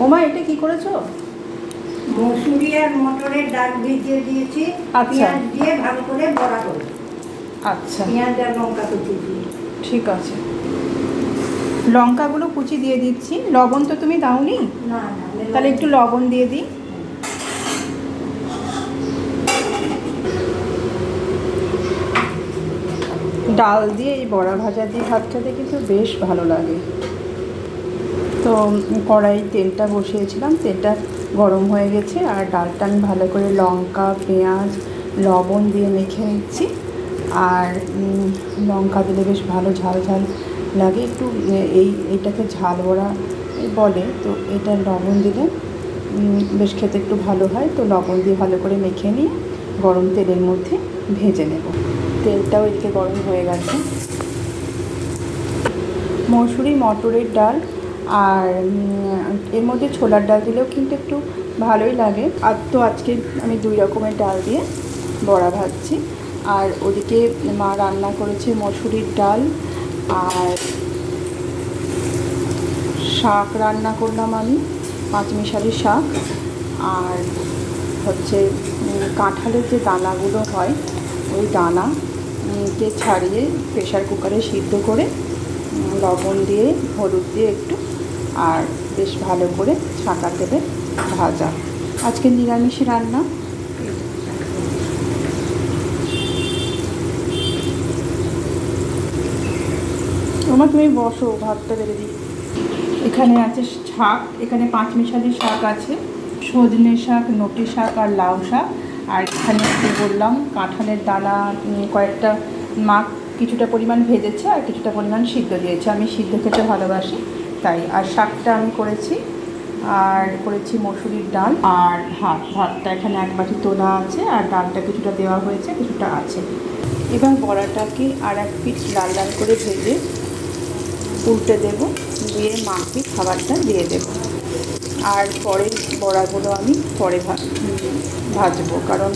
ওমা এটা কি করেছো? মসুরি আর মটরের ডাল ভিজিয়ে দিয়েছি, পেঁয়াজ দিয়ে ভালো করে বড়া করে। আচ্ছা, পেঁয়াজ আর লঙ্কা কুচি দিয়ে। ঠিক আছে, লঙ্কাগুলো কুচি দিয়ে দিচ্ছি। লবণ তো তুমি দাওনি? না না, তাহলে একটু লবণ দিয়ে দিই। ডাল দিয়ে এই বড়া ভাজা দিয়ে ভাত খেতে কিন্তু বেশ ভালো লাগে। তো কড়াই তেলটা বসিয়েছিলাম, তেলটা গরম হয়ে গেছে, আর ডালটা আমি ভালো করে লঙ্কা পেঁয়াজ লবণ দিয়ে মেখে নিচ্ছি। আর লঙ্কা দিলে বেশ ভালো ঝাল ঝাল লাগে একটু, এইটাকে ঝাল বড়া বলে। তো এটা লবণ দিলে বেশ খেতে একটু ভালো হয়। তো লবণ দিয়ে ভালো করে মেখে নিয়ে গরম তেলের মধ্যে ভেজে নেব। তেলটাও এদিকে গরম হয়ে গেছে। মসুরি মটরের ডাল আর এর মধ্যে ছোলার ডাল দিলেও কিন্তু একটু ভালোই লাগে। আর তো আজকে আমি 2 রকমের ডাল দিয়ে বড়া ভাজছি। আর ওদিকে মা রান্না করেছে মসুরির ডাল, আর শাক রান্না করলাম আমি, পাঁচমিশালি শাক। আর হচ্ছে কাঁঠালের যে দানাগুলো হয়, ওই দানাকে ছাড়িয়ে প্রেশার কুকারে সিদ্ধ করে লবণ দিয়ে হলুদ দিয়ে একটু, আর বেশ ভালো করে ছাঁকা তেলে ভাজা। আজকে নিরামিষ রান্না। আমার তুমি বসো, ভাতটা বেড়ে দিই। এখানে আছে শাক, এখানে পাঁচমিশালি শাক আছে, সজনে শাক, নটি শাক আর লাউ শাক। আর এখানে বললাম কাঁঠালের দানা কয়েকটা মা কিছুটা পরিমাণ ভেজেছে আর কিছুটা পরিমাণ সিদ্ধ দিয়েছে। আমি সিদ্ধ খেতে ভালোবাসি তাই। আর শাকটা আমি করেছি, আর করেছি মসুরির ডাল আর ভাতটা এখানে 1 বাটি তোলা আছে, আর ডালটা কিছুটা দেওয়া হয়েছে, কিছুটা আছে। এবার বড়াটাকে আর 1 পিঠ লাল লাল করে ভেজে উল্টে দেব, দিয়ে মাকে খাবারটা দিয়ে দেব। আর পরে বড়াগুলো আমি পরে ভাজবো, কারণ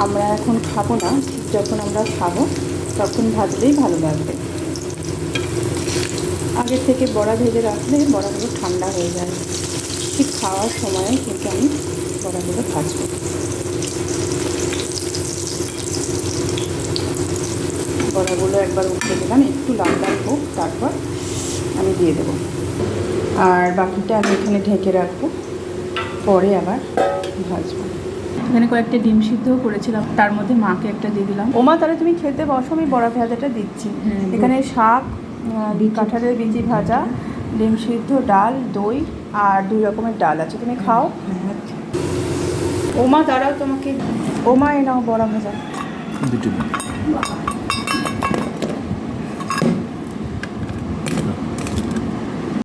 আমরা এখন খাবো না, ঠিক যখন আমরা খাবো তখন ভাজলেই ভালো লাগবে। আগে থেকে বড়া ভেজে রাখলে বড়াগুলো ঠান্ডা হয়ে যায়, ঠিক খাওয়ার সময়ে কিন্তু আমি বড়াগুলো ভাজবো। বড়াগুলো একবার উঠে দিলাম, একটু লাল লাল হোক, তারপর আমি দিয়ে দেবো। আর বাকিটা আমি এখানে ঢেকে রাখবো, পরে আবার ভাজবো। এখানে কয়েকটা ডিম সিদ্ধও করেছিলাম, তার মধ্যে মাকে একটা দিয়ে দিলাম। ওমা তাহলে তুমি খেতে বসো, আমি বড়া ভাজাটা দিচ্ছি। এখানে শাক, কাঁঠালের বিচি ভাজা, ডিম সিদ্ধ, ডাল, দই আর 2 রকমের ডাল আছে। তুমি খাও। ওমা দাঁড়াও, তোমাকে ওমা এ নাও বড়া ভাজা।